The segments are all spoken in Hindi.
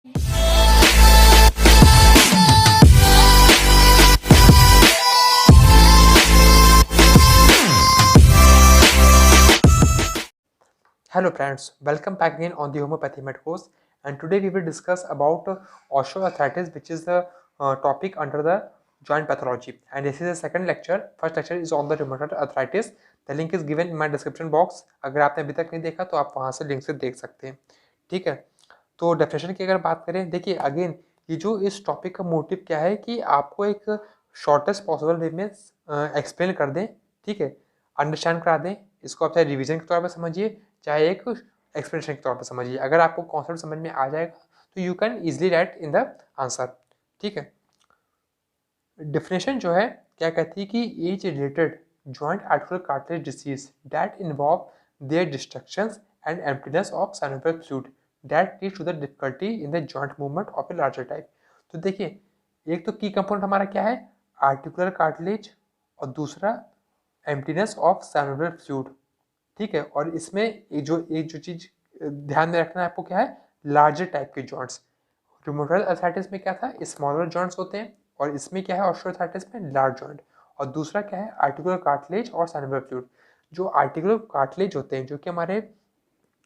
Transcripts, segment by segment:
Hello friends, welcome back again on the Homeopathy Med course, and today we will discuss about osteoarthritis, which is the topic under the joint pathology, and this is the second lecture. First lecture is on the rheumatoid arthritis. The link is given in my description box. अगर आपने अभी तक नहीं देखा तो आप वहाँ से लिंक से देख सकते हैं, ठीक है। तो डेफिनेशन की अगर बात करें, देखिए अगेन ये जो इस टॉपिक का मोटिव क्या है कि आपको एक शॉर्टेस्ट पॉसिबल वे में एक्सप्लेन कर दें, ठीक है, अंडरस्टैंड करा दें। इसको आप चाहे रिवीजन के तौर पर समझिए, चाहे एक एक्सप्लेनेशन के तौर पर समझिए। अगर आपको कॉन्सेप्ट समझ में आ जाएगा तो you can easily write in the answer, ठीक है। डेफिनेशन जो है क्या कहती है कि age related joint articular cartilage disease that involve their destructions and emptiness of synovial fluid that leads to the difficulty in the joint movement of a larger type. तो देखिए, एक तो की कंपोनेंट हमारा क्या है, आर्टिकुलर कार्टिलेज, और दूसरा एम्प्टीनेस ऑफ सिनोवियल फ्लूइड, ठीक है। और इसमें एक जो चीज ध्यान में रखना है आपको क्या है, लार्जर टाइप के जॉइंट्स। रूमेटॉइड अर्थराइटिस में क्या था, स्मॉलर जॉइंट्स होते हैं, और इसमें क्या है ऑस्टियोआर्थराइटिस में लार्ज जॉइंट। और दूसरा क्या है, आर्टिकुलर कार्टिलेज और सिनोवियल फ्लूइड। जो आर्टिकुलर कार्टिलेज होते हैं, जो कि हमारे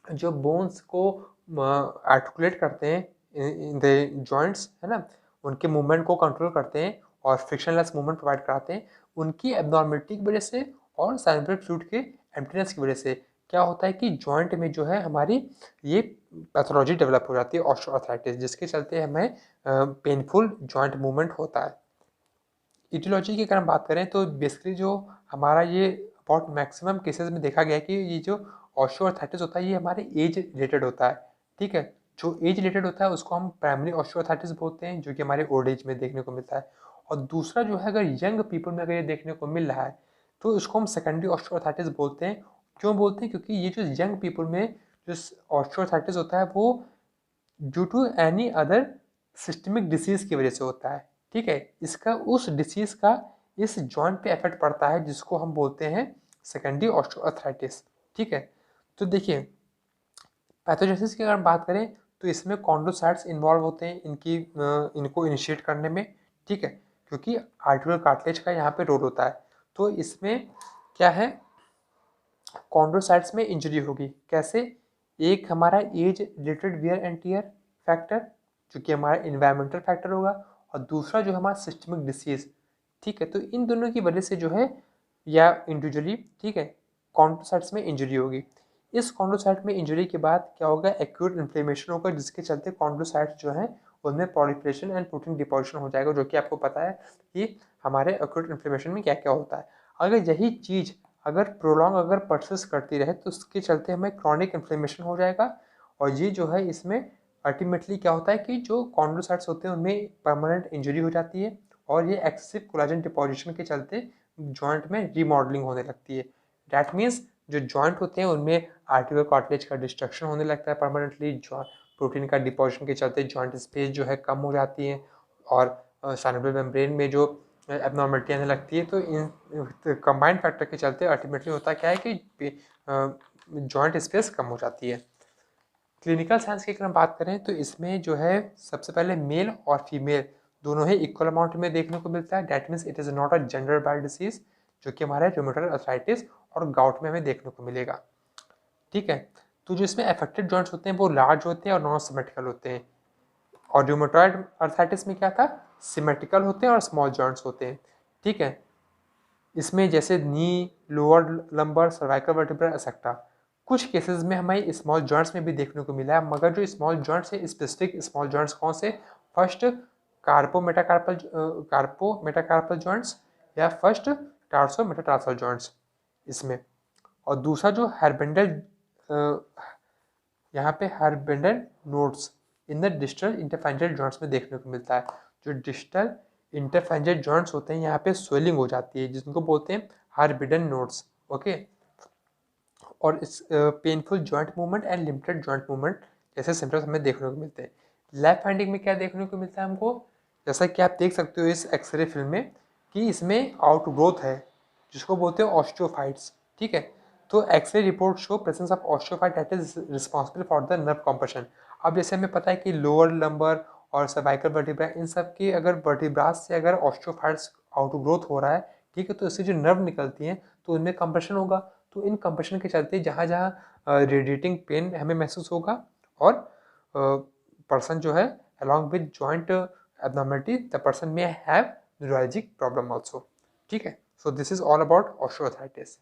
जो बोन्स को आर्टिकुलेट करते हैं इन द जॉइंट्स, है ना, उनके मूवमेंट को कंट्रोल करते हैं और फ्रिक्शनलेस मूवमेंट प्रोवाइड कराते हैं, उनकी एबनॉर्मलिटी की वजह से और सिनोवियल फ्लूइड के एम्प्टीनेस की वजह से क्या होता है कि जॉइंट में जो है हमारी ये पैथोलॉजी डेवलप हो जाती है ऑस्टियोआर्थराइटिस, जिसके चलते हमें पेनफुल जॉइंट मूवमेंट होता है। इटियोलॉजी की अगर हम बात करें तो बेसिकली जो हमारा ये अबाउट मैक्सिमम केसेस में देखा गया है कि ये जो ऑस्टियोआर्थराइटिस होता है ये हमारे एज रिलेटेड होता है, ठीक है। जो एज रिलेटेड होता है उसको हम प्राइमरी ऑस्टियोआर्थराइटिस बोलते हैं, जो कि हमारे ओल्ड एज में देखने को मिलता है। और दूसरा जो है, अगर यंग पीपल में अगर ये देखने को मिल रहा है तो इसको हम सेकेंडरी ऑस्टियोआर्थराइटिस बोलते हैं। क्यों बोलते हैं, क्योंकि ये जो यंग पीपल में जो ऑस्टियोआर्थराइटिस होता है वो due to any other systemic disease की वजह से होता है, ठीक है। इसका उस डिसीज का इस जॉइंट पे इफेक्ट पड़ता है, जिसको हम बोलते हैं सेकेंडरी ऑस्टियोआर्थराइटिस, ठीक है। तो देखिए, पैथोजेनेसिस की अगर हम बात करें तो इसमें कॉन्ड्रोसाइट्स इन्वॉल्व होते हैं इनको इनिशिएट करने में, ठीक है, क्योंकि आर्टिकुलर कार्टिलेज का यहाँ पे रोल होता है। तो इसमें क्या है, कॉन्ड्रोसाइट्स में इंजरी होगी, कैसे, एक हमारा age related wear and tear factor, जो कि हमारा इन्वायरमेंटल फैक्टर होगा, और दूसरा जो हमारा सिस्टमिक डिसीज, ठीक है। तो इन दोनों की वजह से जो है या इंडिविजुअली, ठीक है, कॉन्ड्रोसाइट्स में इंजरी होगी। इस कॉन्ड्रोसाइट में इंजरी के बाद क्या होगा, एक्यूट इन्फ्लेमेशन होगा, जिसके चलते कॉन्ड्रोसाइट्स जो हैं उनमें प्रोलिफरेशन एंड प्रोटीन डिपोजिशन हो जाएगा, जो कि आपको पता है कि हमारे एक्यूट इन्फ्लेमेशन में क्या क्या होता है। अगर यही चीज़ अगर प्रोलॉन्ग अगर परसिस्ट करती रहे तो उसके चलते हमें क्रॉनिक इन्फ्लेमेशन हो जाएगा, और ये जो है इसमें अल्टीमेटली क्या होता है कि जो कॉन्ड्रोसाइट्स होते हैं उनमें परमानेंट इंजरी हो जाती है, और ये एक्सेसिव कोलाजन डिपोजिशन के चलते जॉइंट में रीमॉडलिंग होने लगती है। डैट मीन्स जो जॉइंट होते हैं उनमें आर्टिकुलर कार्टिलेज का डिस्ट्रक्शन होने लगता है परमानेंटली, प्रोटीन का डिपोजिशन के चलते जॉइंट स्पेस जो है कम हो जाती है, और साइनोवियल मेम्ब्रेन में जो एबनॉर्मलिटी आने लगती है। तो इन कंबाइंड फैक्टर के चलते अल्टीमेटली होता क्या है कि जॉइंट स्पेस कम हो जाती है। क्लिनिकल साइंस की अगर हम बात करें तो इसमें जो है सबसे पहले मेल और फीमेल दोनों ही इक्वल अमाउंट में देखने को मिलता है। That means it is not a gender by disease, जो कि हमारे रूमेटॉइड अर्थराइटिस और गाउट में हमें देखने को मिलेगा, ठीक है। तो जो इसमें अफेक्टेड जॉइंट्स होते हैं वो लार्ज होते हैं और नॉन सिमेट्रिकल होते हैं, और रूमेटॉइड अर्थराइटिस में क्या था, सिमेट्रिकल होते हैं और स्मॉल जॉइंट्स होते हैं, ठीक है। इसमें जैसे knee, lower lumbar, cervical vertebra etcetera. कुछ केसेस में हमें स्मॉल जॉइंट्स में भी देखने को मिला है, मगर जो स्मॉल जॉइंट्स है, स्पेसिफिक स्मॉल जॉइंट्स कौन से, फर्स्ट कार्पो मेटाकार्पल जॉइंट्स या फर्स्ट टार्सो मेटाटार्सल जॉइंट्स इसमें। और दूसरा जो हरबेंडल, यहाँ पे हरबेंडल nodes in the distal interphalangeal joints में देखने को मिलता है। जो डिस्टल इंटरफेरेंजियल जॉइंट्स होते हैं यहाँ पे स्वेलिंग हो जाती है, जिनको बोलते हैं हरबिडन नोड्स, ओके। और इस painful joint movement and limited joint movement जैसे सिम्टम्स हमें देखने को मिलते हैं। लेफ्ट फाइंडिंग में क्या देखने को मिलता है हमको, जैसा कि आप देख सकते हो इस एक्सरे फिल्म में कि इसमें आउटग्रोथ है, जिसको बोलते हैं ऑस्टियोफाइट्स, ठीक है। तो x-ray report show presence of osteophyte that is responsible for the nerve compression. अब जैसे हमें पता है कि लोअर लंबर और सर्वाइकल वर्टिब्रा, इन सब की अगर वर्टिब्रास से अगर ऑस्टियोफाइट्स आउटग्रोथ हो रहा है, ठीक है, तो इससे जो नर्व निकलती हैं तो उनमें कंप्रेशन होगा। तो इन कंप्रेशन के चलते जहाँ जहाँ रेडिएटिंग पेन हमें महसूस होगा, और पर्सन जो है along with joint abnormality, the person may have neuralgic problem also. ठीक है, so this is all about osteoarthritis.